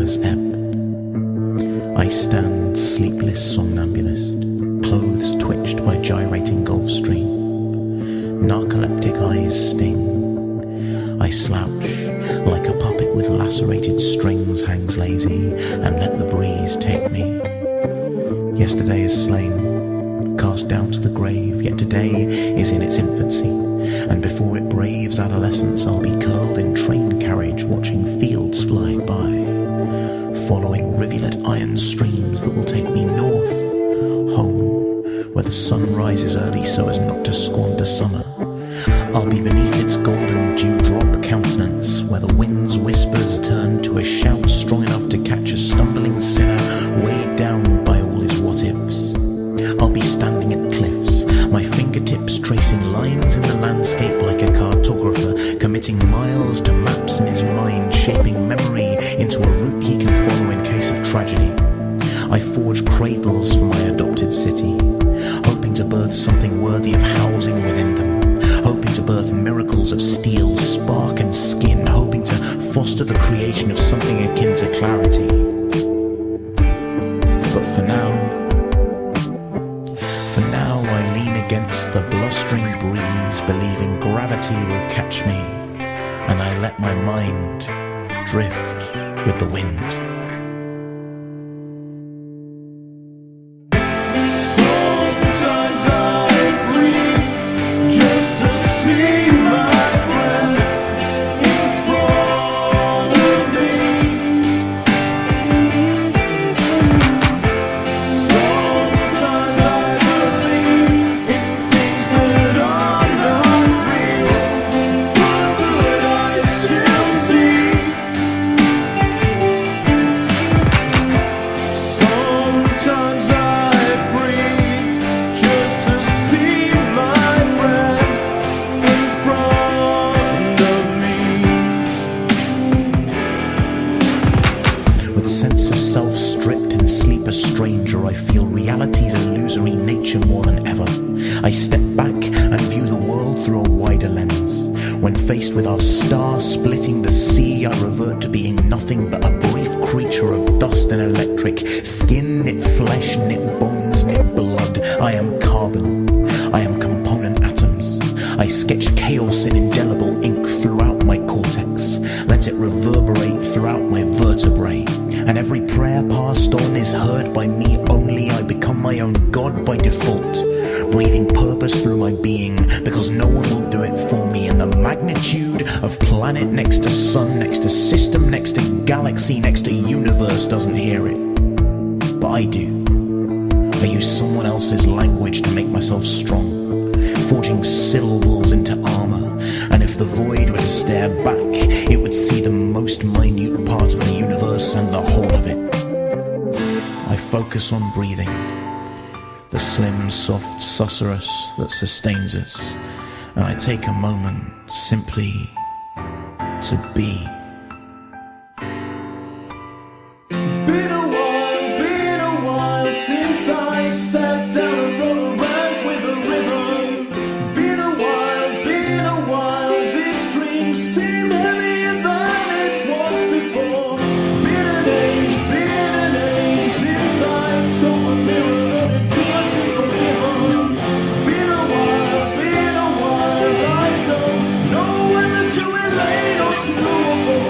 hours ebb. I stand sleepless somnambulist, clothes twitched by gyrating Gulf Stream. Narcoleptic eyes sting. I slouch like a puppet with lacerated strings hangs lazy and let the breeze take me. Yesterday is slain, cast down to the grave, yet today is in its infancy, and before it braves adolescence I'll be curled in train carriage watching fields fly by, following rivulet iron streams that will take me north, home, where the sun rises early so as not to squander summer. I'll be beneath its golden dewdrop countenance, where the wind's whispers turn to a shout strong enough to catch a stumbling sinner weighed down by all his what-ifs. I'll be standing at cliffs, my fingertips tracing lines in the landscape like a cartographer, committing miles to maps in his mind, shaping memory into a route he can follow in case of tragedy. I forge cradles for my adopted city, hoping to birth something worthy of housing within them, hoping to birth miracles of steel, spark and skin, hoping to foster the creation of something akin to clarity. But for now I lean against the blustering breeze, believing gravity will catch me, and I let my mind drift with the wind. Sometimes I breathe just to see my breath in front of me. Sometimes I believe in things that are not real, but that I still see. Sometimes I breathe just to see my breath in front of me. With sense of self stripped and sleep a stranger, I feel reality's illusory nature more than ever. I step back and view the world through a wider lens. When faced with our star splitting the sea, I revert to being nothing but a brief creature of dust and electric. Skin knit flesh, knit bones, knit blood. I am carbon. I am component atoms. I sketch chaos in indelible ink throughout my cortex. Let it reverberate throughout my vertebrae. And every prayer passed on is heard by me only. I become my own god by default, breathing purpose through my being, because no one will do it for me. And the magnitude of planet next to sun, next to system, next to galaxy, next to universe doesn't hear it. But I do. I use someone else's language to make myself strong, forging syllables into armor. And if the void were to stare back, it would see the most minute part of the universe and the whole of it. I focus on breathing, the slim, soft susurrus that sustains us, and I take a moment simply to be. Been a while since I sat down and wrote a rant with a rhythm. Been a while, this dream seemed heavier than it was before. Been an age since I told the mirror that it could be forgiven. Been a while, I don't know whether to elate or to abort.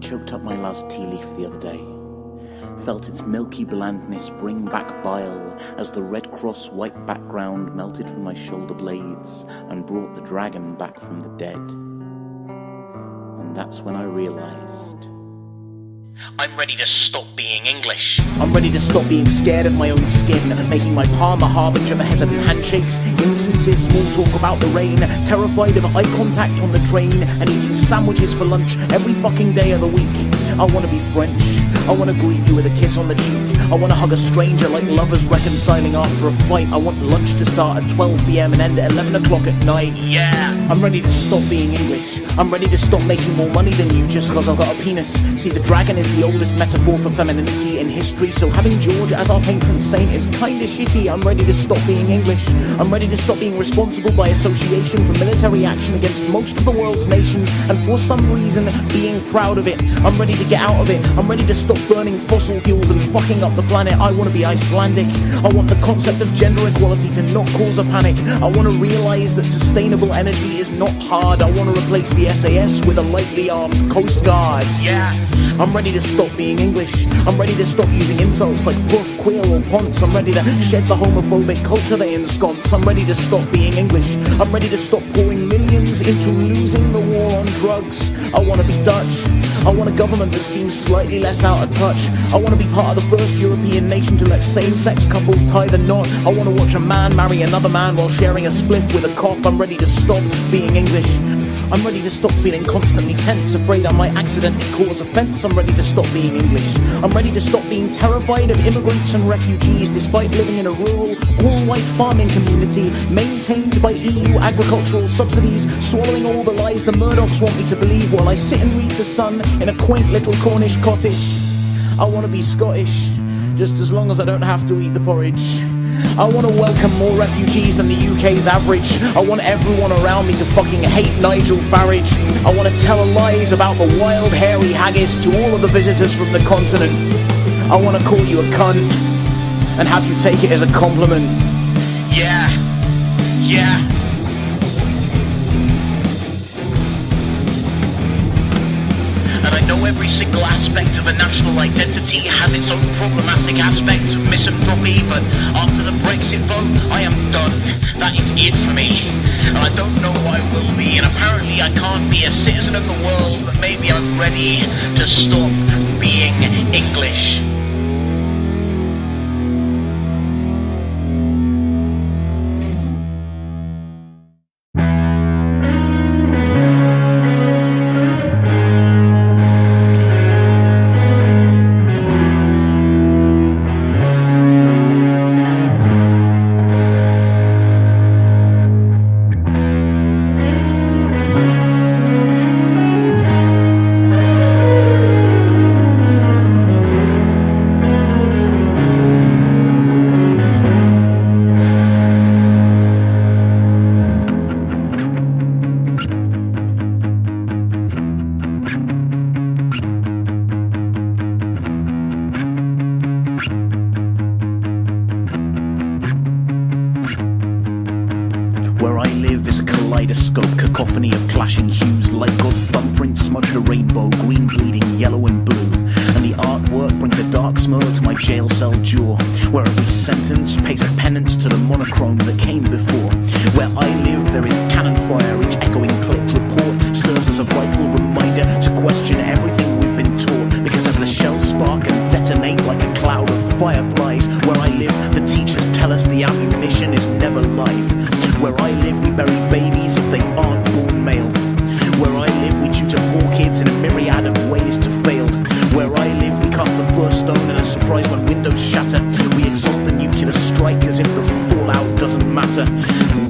choked up my last tea leaf the other day. Felt its milky blandness bring back bile as the Red Cross white background melted from my shoulder blades and brought the dragon back from the dead. And that's when I realized I'm ready to stop being English. I'm ready to stop being scared of my own skin, making my palm a harbinger for hesitant handshakes, insincere small talk about the rain, terrified of eye contact on the train, and eating sandwiches for lunch every fucking day of the week. I want to be French. I want to greet you with a kiss on the cheek. I want to hug a stranger like lovers reconciling after a fight. I want lunch to start at 12 p.m. and end at 11 o'clock at night. Yeah. I'm ready to stop being English. I'm ready to stop making more money than you just because I've got a penis. See, the dragon is the oldest metaphor for femininity in history, so having George as our patron saint is kinda shitty. I'm ready to stop being English. I'm ready to stop being responsible by association for military action against most of the world's nations, and for some reason being proud of it. I'm ready to get out of it. I'm ready to stop burning fossil fuels and fucking up the planet. I want to be Icelandic. I want the concept of gender equality to not cause a panic. I want to realize that sustainable energy is not hard. I want to replace the SAS with a lightly armed Coast Guard. Yeah. I'm ready to stop being English. I'm ready to stop using insults like puff, queer or ponce. I'm ready to shed the homophobic culture they ensconce. I'm ready to stop being English. I'm ready to stop pouring millions into losing the war on drugs. I want to be Dutch. I want a government that seems slightly less out of touch. I want to be part of the first European nation to let same-sex couples tie the knot. I want to watch a man marry another man while sharing a spliff with a cop. I'm ready to stop being English. I'm ready to stop feeling constantly tense, afraid I might accidentally cause offence. I'm ready to stop being English. I'm ready to stop being terrified of immigrants and refugees, despite living in a rural, all-white farming community maintained by EU agricultural subsidies, swallowing all the lies the Murdochs want me to believe while I sit and read The Sun in a quaint little Cornish cottage. I want to be Scottish, just as long as I don't have to eat the porridge. I want to welcome more refugees than the UK's average. I want everyone around me to fucking hate Nigel Farage. I want to tell lies about the wild hairy haggis to all of the visitors from the continent. I want to call you a cunt and have you take it as a compliment. Yeah. Yeah. And I know every single aspect of a national identity has its own problematic aspects of misanthropy, but after the Brexit vote, I am done. That is it for me. And I don't know what I will be, and apparently I can't be a citizen of the world, but maybe I'm ready to stop being English. Where I live is a kaleidoscope, cacophony of clashing hues, like God's thumbprint smudged a rainbow, green bleeding, yellow and blue. And the artwork brings a dark smile to my jail cell jaw, where every sentence pays a penance to the monochrome that came before. Where I live there is cannon fire, each echoing click report serves as a vital reminder to question everything we've been taught. Because as the shells spark and detonate like a cloud of fireflies, where I live the teachers tell us the ammunition is never live. Where I live we bury babies if they aren't born male. Where I live we tutor poor kids in a myriad of ways to fail. Where I live we cast the first stone and are surprised when windows shatter. We exalt the nuclear strike as if the fallout doesn't matter.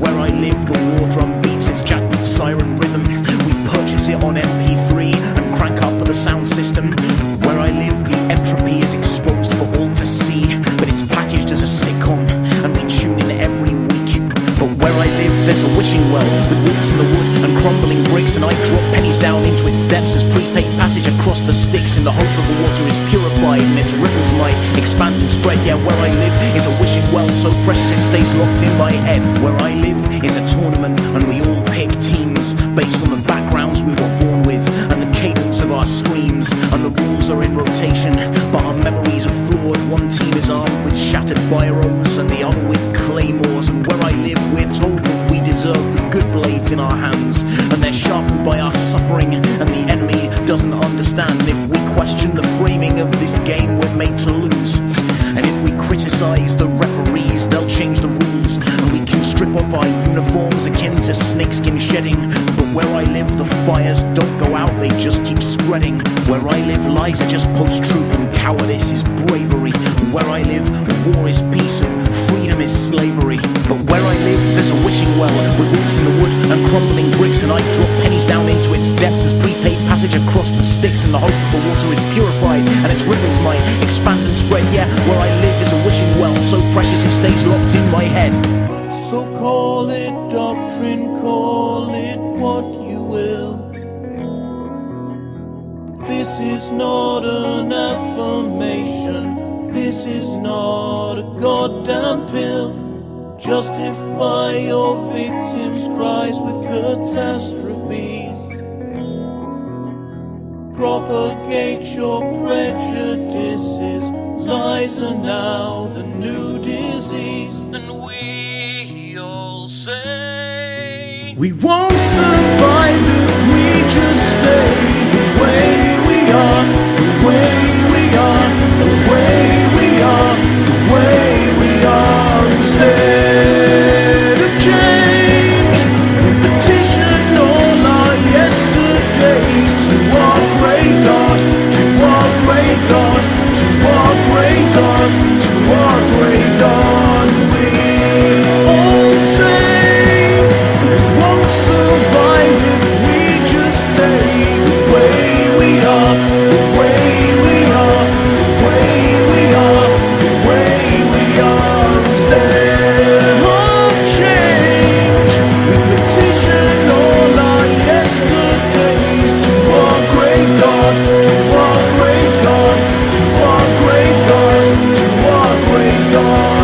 Where I live the war drum beats its jackboot siren rhythm. We purchase it on MP3 and crank up the sound system. Where I live the entropy is exposed for all to see, but it's packaged as a sitcom and we tune in every week. But where I live there's a wishing well with whips in the wood and crumbling bricks, and I drop pennies down into its depths as prepaid passage across the sticks in the hope that the water is purified and its ripples might expand and spread. Yeah, where I live is a wishing well so precious it stays locked in my head. Where I live is a tournament and we all pick teams based on the backgrounds we were born with and the cadence of our our screams, and the rules are in rotation, but our memories are flawed. One team is armed with shattered biros, and the other with claymores. And where I live, we're told that we deserve the good blades in our hands, and they're sharpened by our suffering, and the enemy doesn't understand. If we question the framing of this game, we're made to lose. And if we criticize the referees, they'll change the rules, and we can strip off our uniforms akin to snakeskin shedding. But where I live, the fires don't go out, they just keep spreading. Where I live, lies are just post-truth, and cowardice is bravery. Where I live, war is peace, and freedom is slavery. But where I live, there's a wishing well with walls in the wood and crumbling bricks, and I drop pennies down into its depths as prepaid passage across the Styx, in the hope the water is purified and its rivers might expand and spread. Yeah, where I live is a wishing well so precious it stays locked in my head. So call it doctrine, call it what you will. This is not an affirmation, this is not a goddamn pill. Justify your victims' cries with catastrophes. Propagate your prejudices. Lies are now the new disease. And we all say We won't survive if we just stay the way we are, the way we are, the way we are, the way we are. Instead of change, we petition all our yesterdays to our great God, to our great God, to our great God, to our great God. We all say we won't survive if we just stay the way we are, the way we are, the way we are, the way we are. Instead of change, we petition all our yesterdays to our great God, to our great God, to our great God, to our great God.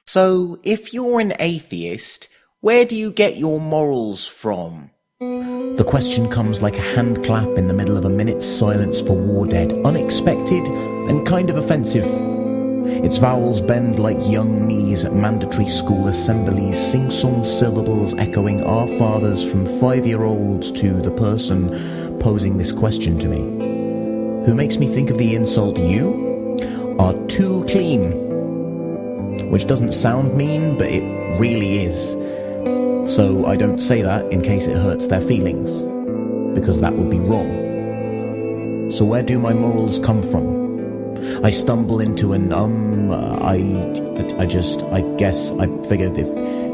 So, if you're an atheist, where do you get your morals from? The question comes like a hand clap in the middle of a minute's silence for war dead, unexpected and kind of offensive. Its vowels bend like young knees at mandatory school assemblies, sing-song syllables echoing our fathers from 5-year-olds to the person posing this question to me. Who makes me think of the insult "you are too clean," which doesn't sound mean, but it really is. So I don't say that in case it hurts their feelings, because that would be wrong. So where do my morals come from? I stumble into an I guess I figured if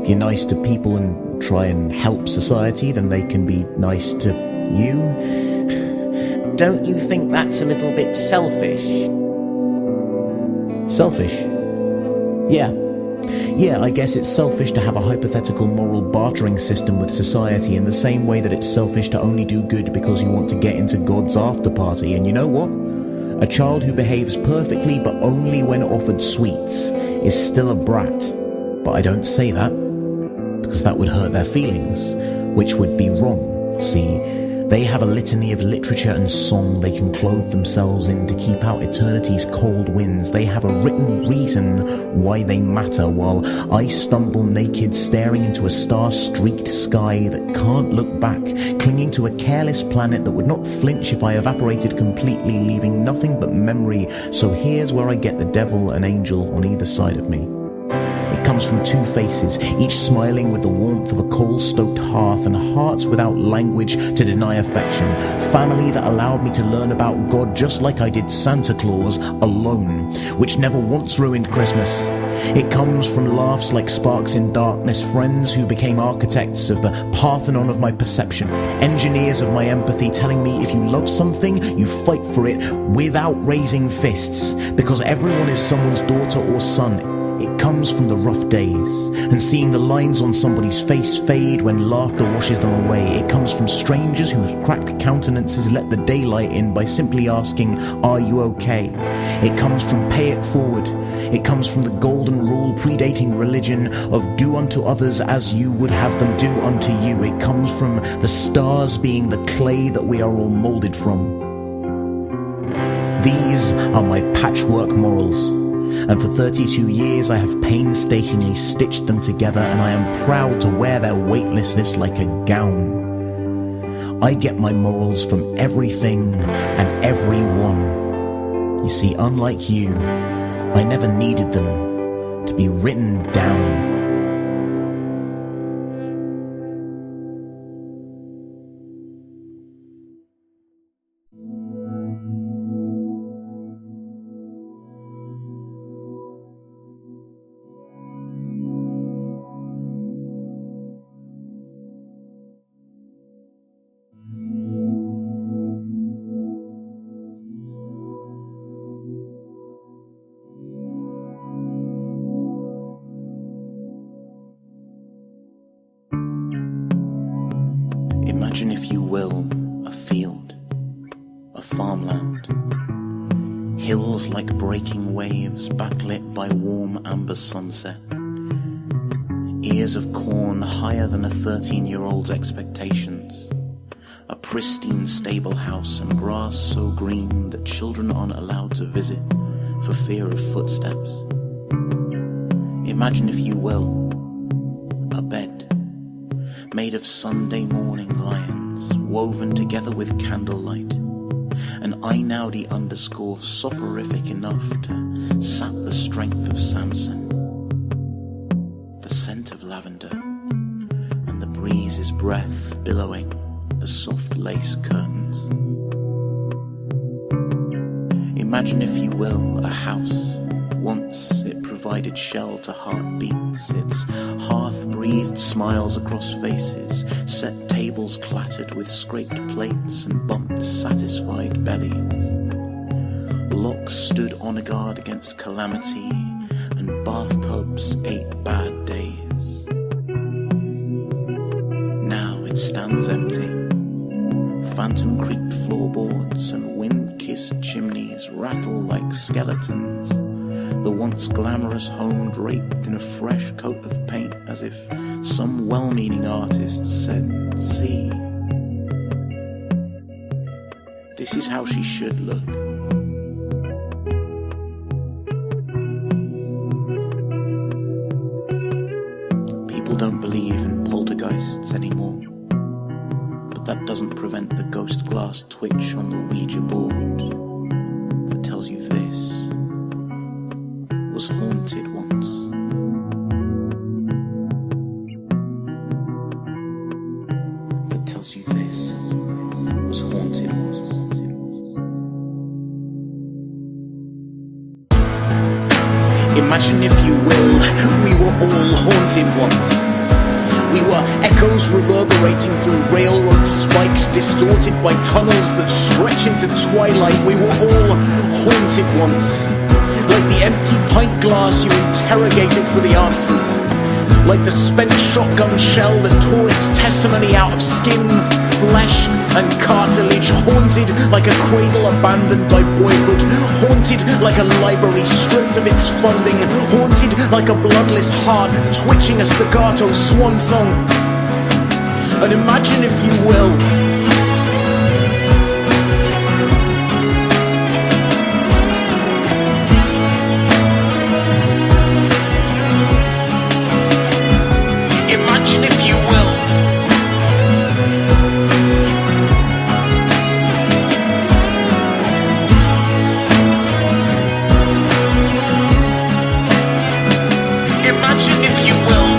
you're nice to people and try and help society, then they can be nice to you. Don't you think that's a little bit selfish? Selfish? Yeah, I guess it's selfish to have a hypothetical moral bartering system with society in the same way that it's selfish to only do good because you want to get into God's after party. And you know what? A child who behaves perfectly but only when offered sweets is still a brat. But I don't say that because that would hurt their feelings, which would be wrong. See, they have a litany of literature and song they can clothe themselves in to keep out eternity's cold winds. They have a written reason why they matter, while I stumble naked, staring into a star-streaked sky that can't look back, clinging to a careless planet that would not flinch if I evaporated completely, leaving nothing but memory. So here's where I get the devil and angel on either side of me. It comes from two faces, each smiling with the warmth of a coal-stoked hearth, and hearts without language to deny affection. Family that allowed me to learn about God just like I did Santa Claus alone, which never once ruined Christmas. It comes from laughs like sparks in darkness, friends who became architects of the Parthenon of my perception, engineers of my empathy, telling me if you love something, you fight for it without raising fists, because everyone is someone's daughter or son. It comes from the rough days, and seeing the lines on somebody's face fade when laughter washes them away. It comes from strangers whose cracked countenances let the daylight in by simply asking, "Are you okay?" It comes from pay it forward. It comes from the golden rule predating religion of do unto others as you would have them do unto you. It comes from the stars being the clay that we are all molded from. These are my patchwork morals, and for 32 years I have painstakingly stitched them together, and I am proud to wear their weightlessness like a gown. I get my morals from everything and everyone. You see, unlike you, I never needed them to be written down. Imagine, if you will, a field, a farmland, hills like breaking waves backlit by warm amber sunset, ears of corn higher than a 13-year-old's expectations, a pristine stable house and grass so green that children aren't allowed to visit for fear of footsteps. Imagine, if you will, a bed made of Sunday morning lions, woven together with candlelight, an Einaudi underscore soporific enough to sap the strength of Samson, the scent of lavender, and the breeze's breath billowing the soft lace curtains. Imagine, if you will, a house. Once it provided shelter, heartbeats, its hearth breathed smiles across faces, set tables clattered with scraped plates and bumped satisfied bellies. Locks stood on a guard against calamity, and bathtubs ate bad days. Now it stands empty. Phantom creaked floorboards and wind-kissed chimneys rattle like skeletons. The once glamorous home draped in a fresh coat of paint, as if some well-meaning artist said, "See, this is how she should look." People don't believe in poltergeists anymore, but that doesn't prevent the ghost glass twitch on the Ouija board that tells you this was haunted once. That tells you this was haunted once. Imagine, if you will, we were all haunted once. We were echoes reverberating through railroad spikes, distorted by tunnels that stretch into twilight. We were all haunted once. Like the empty pint glass you interrogated for the answers. Like the spent shotgun shell that tore its testimony out of skin, flesh and cartilage. Haunted like a cradle abandoned by boyhood. Haunted like a library stripped of its funding. Haunted like a bloodless heart twitching a staccato swan song. And imagine, if you will, Imagine, if you will, imagine, if you will,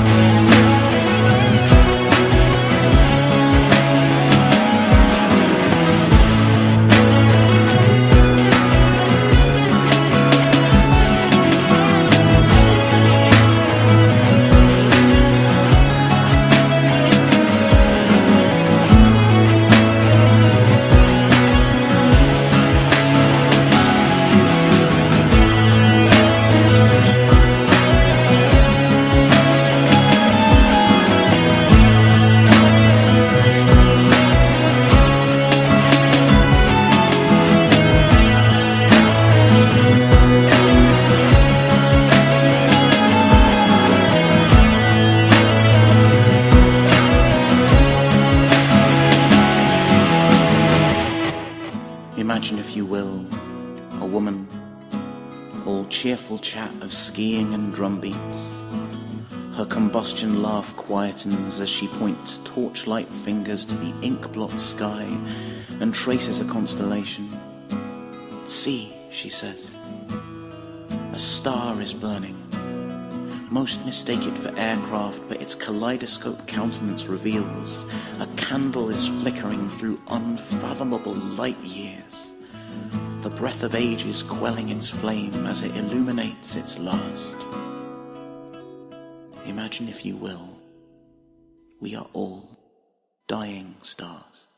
cheerful chat of skiing and drum beats. Her combustion laugh quietens as she points torchlight fingers to the ink-blot sky and traces a constellation. "See," she says, "a star is burning. Most mistake it for aircraft, but its kaleidoscope countenance reveals a candle is flickering through unfathomable light years. The breath of ages quelling its flame as it illuminates its last. Imagine, if you will, we are all dying stars."